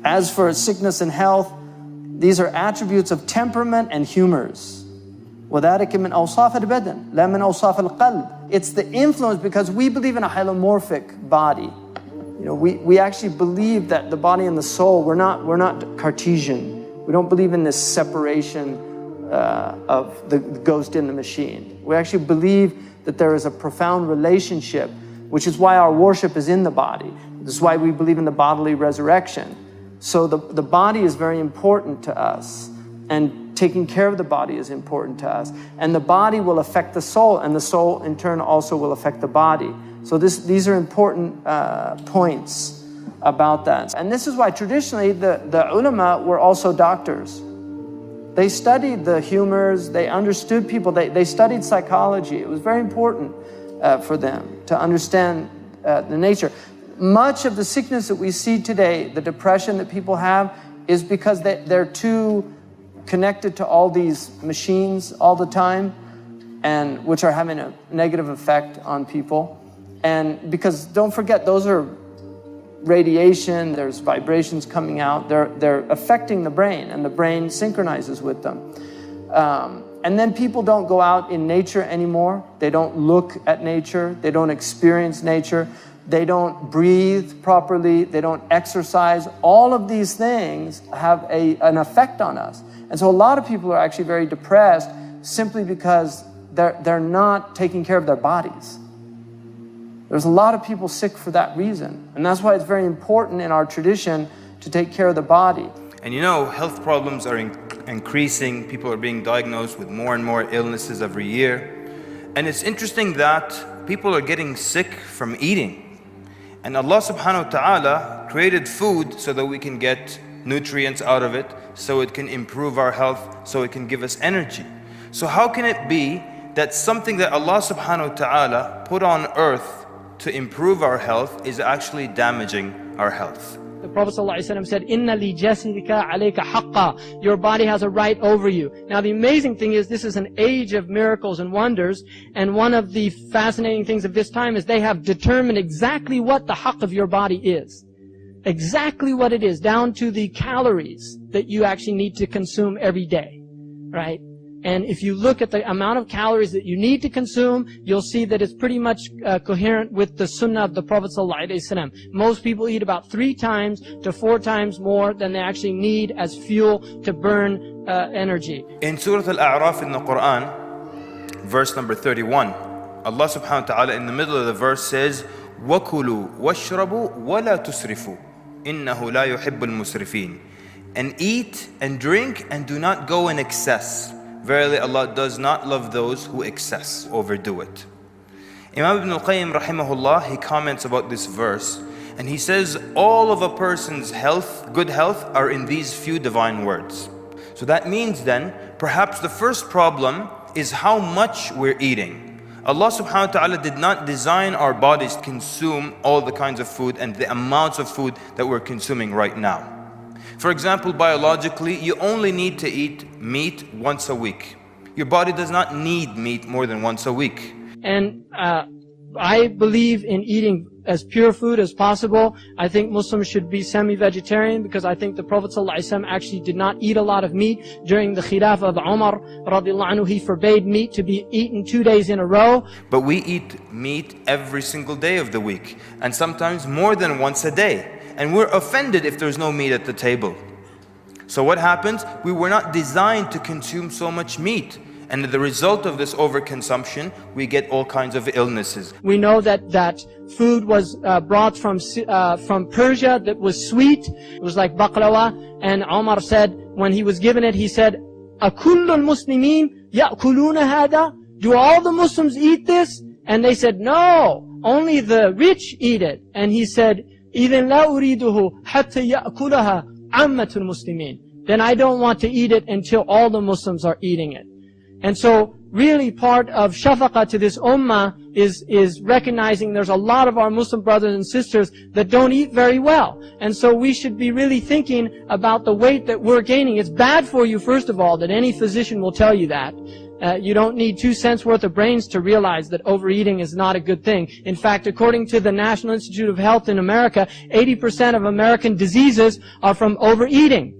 As for sickness and health, these are attributes of temperament and humors. وَذَلِكَ مِنْ أَوْصَافِ الْبَدَنِ لَا مِنْ أَوْصَافِ الْقَلْبِ. It's the influence, because we believe in a hylomorphic body. We actually believe that the body and the soul, we're not Cartesian. We don't believe in this separation of the ghost in the machine. We actually believe that there is a profound relationship, which is why our worship is in the body. This is why we believe in the bodily resurrection. So the body is very important to us, and taking care of the body is important to us. And the body will affect the soul, and the soul in turn also will affect the body. So these are important points about that. And this is why traditionally the ulama were also doctors. They studied the humors, they understood people, they studied psychology. It was very important for them to understand the nature. Much of the sickness that we see today, the depression that people have, is because they're too connected to all these machines all the time, and which are having a negative effect on people. And because don't forget, those are radiation, there's vibrations coming out, they're affecting the brain, and the brain synchronizes with them. And then people don't go out in nature anymore. They don't look at nature, they don't experience nature, they don't breathe properly, they don't exercise. All of these things have an effect on us. And so a lot of people are actually very depressed simply because they're not taking care of their bodies. There's a lot of people sick for that reason. And that's why it's very important in our tradition to take care of the body. And health problems are increasing. People are being diagnosed with more and more illnesses every year. And it's interesting that people are getting sick from eating. And Allah subhanahu wa ta'ala created food so that we can get nutrients out of it, so it can improve our health, so it can give us energy. So how can it be that something that Allah subhanahu wa ta'ala put on earth to improve our health is actually damaging our health? The Prophet ﷺ said, "Inna li jasadika alayka haqqa." Your body has a right over you. Now the amazing thing is, this is an age of miracles and wonders, and one of the fascinating things of this time is they have determined exactly what the haqq of your body is. Exactly what it is, down to the calories that you actually need to consume every day, right? And if you look at the amount of calories that you need to consume, you'll see that it's pretty much coherent with the sunnah of the Prophet ﷺ. Most people eat about 3 times to 4 times more than they actually need as fuel to burn energy. In Surah Al-A'raf in the Quran, verse number 31, Allah subhanahu wa ta'ala in the middle of the verse says, وَكُلُوا وَاشْرَبُوا وَلَا تُسْرِفُوا إِنَّهُ لَا يُحِبُّ الْمُسْرِفِينَ. And eat and drink and do not go in excess. Verily, Allah does not love those who overdo it. Imam Ibn al-Qayyim rahimahullah, he comments about this verse, and he says all of a person's health, good health, are in these few divine words. So that means then, perhaps the first problem is how much we're eating. Allah subhanahu wa ta'ala did not design our bodies to consume all the kinds of food and the amounts of food that we're consuming right now. For example, biologically, you only need to eat meat once a week. Your body does not need meat more than once a week. And I believe in eating as pure food as possible. I think Muslims should be semi-vegetarian, because I think the Prophet ﷺ actually did not eat a lot of meat. During the Khilafah of Umar radiallahu anhu, he forbade meat to be eaten 2 days in a row. But we eat meat every single day of the week, and sometimes more than once a day. And we're offended if there's no meat at the table. So what happens? We were not designed to consume so much meat. And the result of this overconsumption, we get all kinds of illnesses. We know that food was brought from Persia that was sweet. It was like baklava. And Umar said, when he was given it, he said, أَكُلُّ الْمُسْلِمِينَ يَأْكُلُونَ هَذَا? Do all the Muslims eat this? And they said, no, only the rich eat it. And he said, إِذِنْ لَا أُرِيدُهُ حَتَّى يَأْكُلَهَا عَامَّةُ الْمُسْلِمِينَ. Then I don't want to eat it until all the Muslims are eating it. And so really part of shafaqah to this ummah is recognizing there's a lot of our Muslim brothers and sisters that don't eat very well. And so we should be really thinking about the weight that we're gaining. It's bad for you, first of all, that any physician will tell you that You don't need 2 cents worth of brains to realize that overeating is not a good thing. In fact, according to the National Institute of Health in America, 80% of American diseases are from overeating.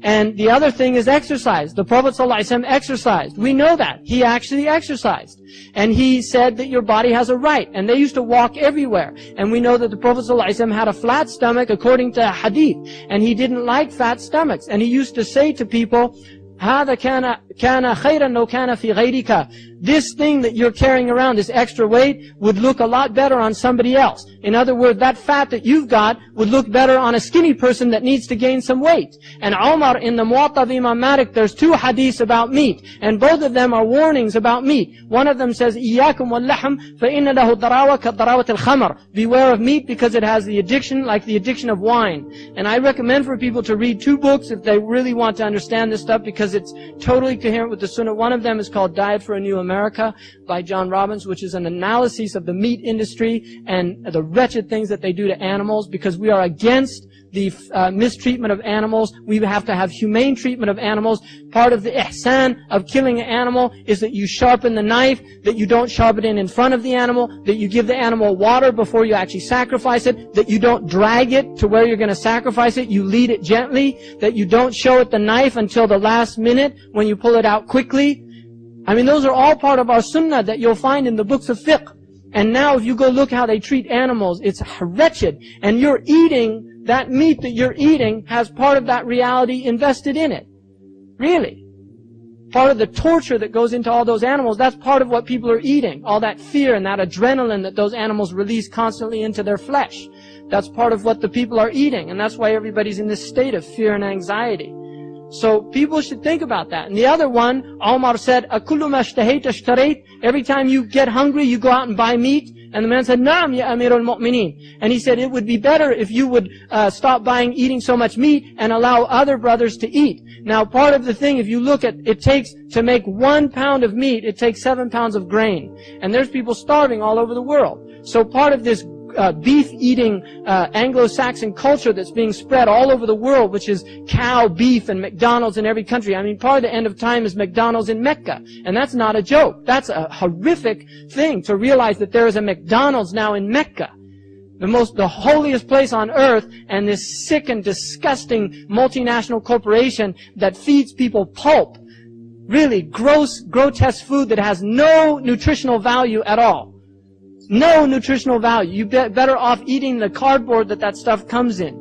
And the other thing is exercise. The Prophet ﷺ exercised. We know that. He actually exercised. And he said that your body has a right. And they used to walk everywhere. And we know that the Prophet ﷺ had a flat stomach according to a hadith. And he didn't like fat stomachs. And he used to say to people, هذا كان خيرا لو كان في غيرك. This thing that you're carrying around, this extra weight, would look a lot better on somebody else. In other words, that fat that you've got would look better on a skinny person that needs to gain some weight. And Umar, in the Muwatta of Imam Malik, there's 2 hadiths about meat. And both of them are warnings about meat. One of them says, إِيَّاكُمْ وَاللَّحْمِ فَإِنَّ لَهُ الضَّرَاوَةَ كَالضَّرَاوَةِ الْخَمَرِ. Beware of meat because it has the addiction like the addiction of wine. And I recommend for people to read 2 books if they really want to understand this stuff, because it's totally coherent with the Sunnah. One of them is called Diet for a New America by John Robbins, which is an analysis of the meat industry and the wretched things that they do to animals, because we are against the mistreatment of animals. We have to have humane treatment of animals. Part of the ihsan of killing an animal is that you sharpen the knife, that you don't sharpen it in front of the animal, that you give the animal water before you actually sacrifice it, that you don't drag it to where you're going to sacrifice it, you lead it gently, that you don't show it the knife until the last minute when you pull it out quickly. I mean, those are all part of our sunnah that you'll find in the books of fiqh. And now if you go look how they treat animals, it's wretched. And you're eating, that meat that you're eating has part of that reality invested in it. Really. Part of the torture that goes into all those animals, that's part of what people are eating. All that fear and that adrenaline that those animals release constantly into their flesh. That's part of what the people are eating. And that's why everybody's in this state of fear and anxiety. So people should think about that. And the other one, Omar said, أَكُلُّ مَا اشْتَهَيْتَ اشْتَرَيْتَ. Every time you get hungry, you go out and buy meat. And the man said, نَعَمْ يَا أَمِيرُ الْمُؤْمِنِينَ. And he said, it would be better if you would stop eating so much meat and allow other brothers to eat. Now, part of the thing, if you look at, it takes, to make 1 pound of meat, it takes 7 pounds of grain. And there's people starving all over the world. So part of this beef-eating Anglo-Saxon culture that's being spread all over the world, which is cow, beef, and McDonald's in every country. I mean, part of the end of time is McDonald's in Mecca. And that's not a joke. That's a horrific thing to realize that there is a McDonald's now in Mecca. The holiest place on earth, and this sick and disgusting multinational corporation that feeds people pulp. Really gross, grotesque food that has no nutritional value at all. No nutritional value. You're better off eating the cardboard that stuff comes in.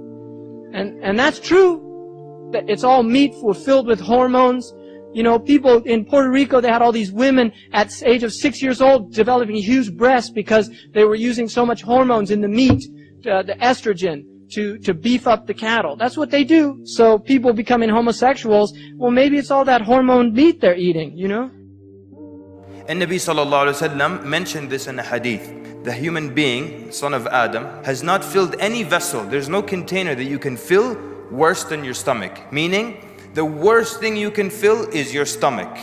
And that's true. It's all meat filled with hormones. You know, people in Puerto Rico, they had all these women at the age of 6 years old developing huge breasts because they were using so much hormones in the meat, the estrogen, to beef up the cattle. That's what they do. So people becoming homosexuals, well, maybe it's all that hormone meat they're eating, you know? And Nabi sallallahu alayhi wa sallam mentioned this in a hadith. The human being, son of Adam, has not filled any vessel. There's no container that you can fill worse than your stomach. Meaning, the worst thing you can fill is your stomach.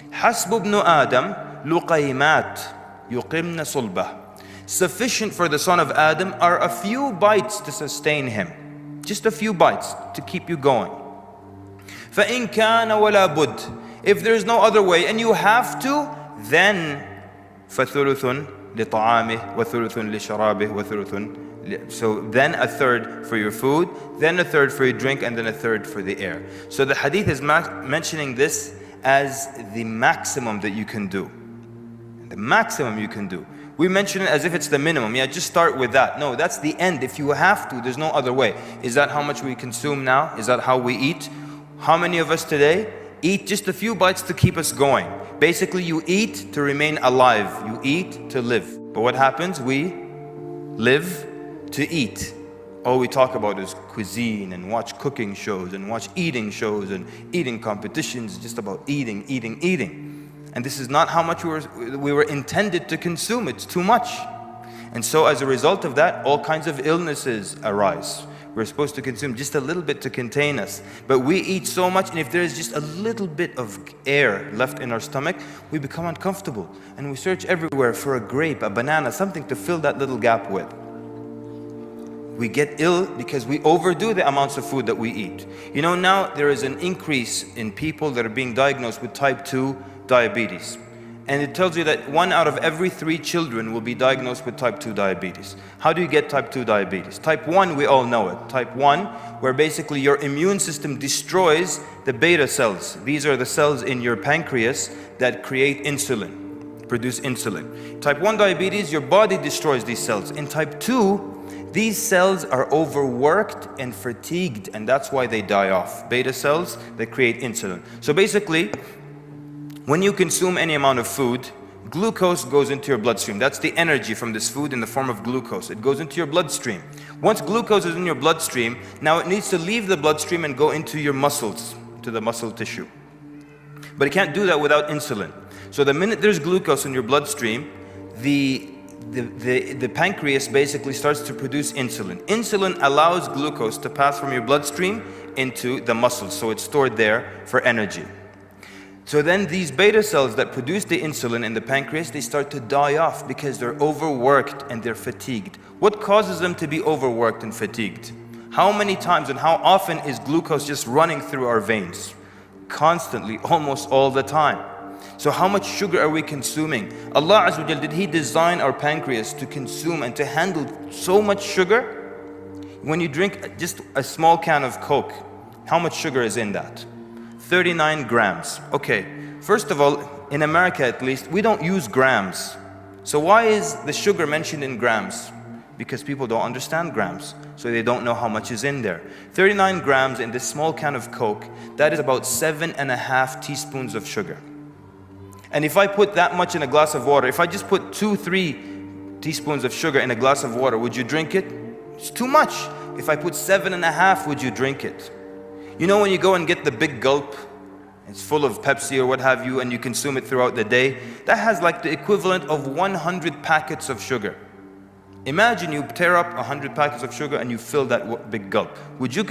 حَسْبُ ابْنُ آدَمْ لُقَيْمَاتْ يُقِمْنَ صُلْبَهُ. Sufficient for the son of Adam are a few bites to sustain him. Just a few bites to keep you going. فَإِنْ كَانَ وَلَا بُدْ. If there's no other way and you have to, then فَثُلُثٌ لِطَعَامِهِ وَثُلُثٌ لِشَرَابِهِ وَثُلُثٌ. So then a third for your food, then a third for your drink, and then a third for the air. So the hadith is mentioning this as the maximum that you can do. The maximum you can do. We mention it as if it's the minimum. Yeah, just start with that. No, that's the end. If you have to, there's no other way. Is that how much we consume now? Is that how we eat? How many of us today eat just a few bites to keep us going? Basically, you eat to remain alive. You eat to live. But what happens? We live to eat. All we talk about is cuisine and watch cooking shows and watch eating shows and eating competitions, just about eating, eating, eating. And this is not how much we were intended to consume. It's too much. And so as a result of that, all kinds of illnesses arise. We're supposed to consume just a little bit to contain us. But we eat so much, and if there is just a little bit of air left in our stomach, we become uncomfortable. And we search everywhere for a grape, a banana, something to fill that little gap with. We get ill because we overdo the amounts of food that we eat. You know, now there is an increase in people that are being diagnosed with type 2 diabetes. And it tells you that 1 out of every 3 children will be diagnosed with type 2 diabetes. How do you get type 2 diabetes? Type 1, we all know it. Type 1, where basically your immune system destroys the beta cells. These are the cells in your pancreas that create insulin, produce insulin. Type 1 diabetes, your body destroys these cells. In type 2, these cells are overworked and fatigued, and that's why they die off. Beta cells that create insulin. So basically, when you consume any amount of food, glucose goes into your bloodstream. That's the energy from this food in the form of glucose. It goes into your bloodstream. Once glucose is in your bloodstream, now it needs to leave the bloodstream and go into your muscles, to the muscle tissue. But it can't do that without insulin. So the minute there's glucose in your bloodstream, the pancreas basically starts to produce insulin. Insulin allows glucose to pass from your bloodstream into the muscles, so it's stored there for energy. So then these beta cells that produce the insulin in the pancreas, they start to die off because they're overworked and they're fatigued. What causes them to be overworked and fatigued? How many times and how often is glucose just running through our veins? Constantly, almost all the time. So how much sugar are we consuming? Allah Azza wa Jal, did He design our pancreas to consume and to handle so much sugar? When you drink just a small can of Coke, how much sugar is in that? 39 grams. Okay, first of all, in America at least, we don't use grams. So why is the sugar mentioned in grams? Because people don't understand grams, so they don't know how much is in there. 39 grams in this small can of Coke, that is about 7.5 teaspoons of sugar. And if I put that much in a glass of water, if I just put 2-3 teaspoons of sugar in a glass of water, would you drink it? It's too much. If I put 7.5, would you drink it? You know when you go and get the big gulp, it's full of Pepsi or what have you, and you consume it throughout the day, that has like the equivalent of 100 packets of sugar. Imagine you tear up 100 packets of sugar and you fill that big gulp. Would you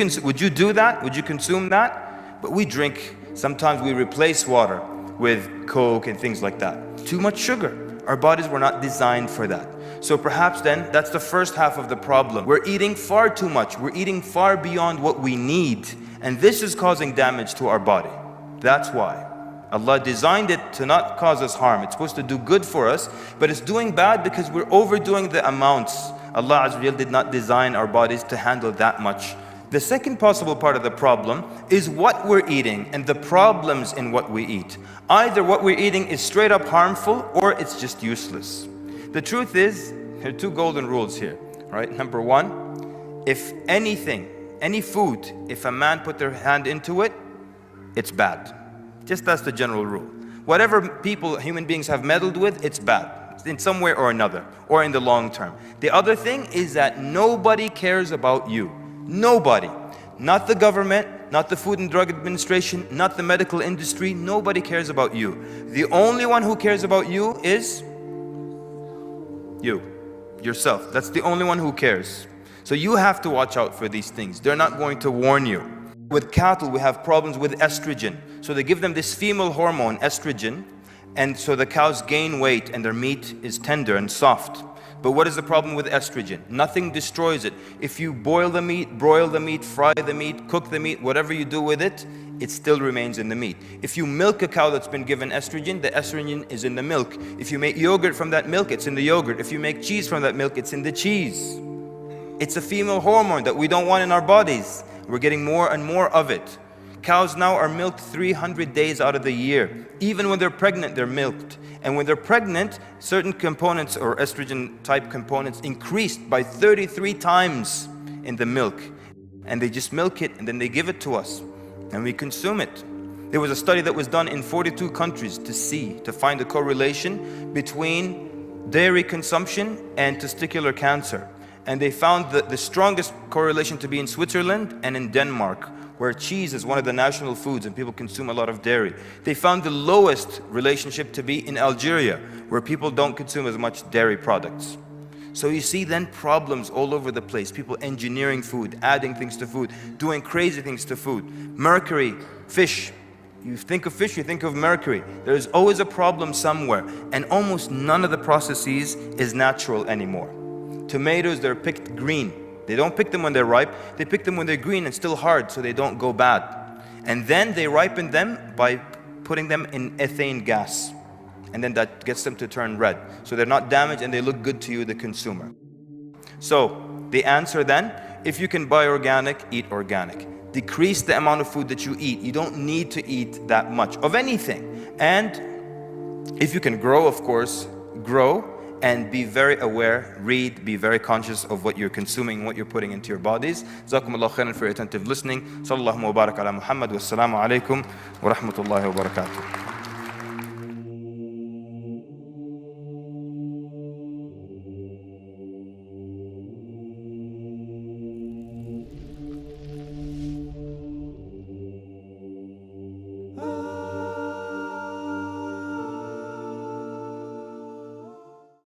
do that? Would you consume that? But we drink, sometimes we replace water with Coke and things like that. Too much sugar. Our bodies were not designed for that. So perhaps then, that's the first half of the problem. We're eating far too much. We're eating far beyond what we need. And this is causing damage to our body. That's why. Allah designed it to not cause us harm. It's supposed to do good for us, but it's doing bad because we're overdoing the amounts. Allah Azza wa Jal did not design our bodies to handle that much. The second possible part of the problem is what we're eating and the problems in what we eat. Either what we're eating is straight up harmful or it's just useless. The truth is, there are 2 golden rules here, right? Number 1, if anything, any food, if a man put their hand into it, it's bad. Just that's the general rule. Whatever people, human beings have meddled with, it's bad. In some way or another, or in the long term. The other thing is that nobody cares about you. Nobody. Not the government, not the Food and Drug Administration, not the medical industry. Nobody cares about you. The only one who cares about you is you, yourself. That's the only one who cares. So you have to watch out for these things. They're not going to warn you. With cattle, we have problems with estrogen. So they give them this female hormone, estrogen, and so the cows gain weight and their meat is tender and soft. But what is the problem with estrogen? Nothing destroys it. If you boil the meat, broil the meat, fry the meat, cook the meat, whatever you do with it, it still remains in the meat. If you milk a cow that's been given estrogen, the estrogen is in the milk. If you make yogurt from that milk, it's in the yogurt. If you make cheese from that milk, it's in the cheese. It's a female hormone that we don't want in our bodies. We're getting more and more of it. Cows now are milked 300 days out of the year. Even when they're pregnant, they're milked. And when they're pregnant, certain components or estrogen type components increased by 33 times in the milk. And they just milk it and then they give it to us. And we consume it. There was a study that was done in 42 countries to find a correlation between dairy consumption and testicular cancer. And they found the strongest correlation to be in Switzerland and in Denmark, where cheese is one of the national foods and people consume a lot of dairy. They found the lowest relationship to be in Algeria, where people don't consume as much dairy products. So you see then problems all over the place. People engineering food, adding things to food, doing crazy things to food. Mercury, fish. You think of fish, you think of mercury. There's always a problem somewhere. And almost none of the processes is natural anymore. Tomatoes, they're picked green. They don't pick them when they're ripe. They pick them when they're green and still hard so they don't go bad. And then they ripen them by putting them in ethane gas. And then that gets them to turn red. So they're not damaged and they look good to you, the consumer. So the answer then, if you can buy organic, eat organic. Decrease the amount of food that you eat. You don't need to eat that much of anything. And if you can grow, of course, grow and be very aware, read, be very conscious of what you're consuming, what you're putting into your bodies. Jazakumullah khairan for your attentive listening. Sallallahu wa barak ala Muhammad wa assalamu alaikum wa rahmatullahi wa barakatuh.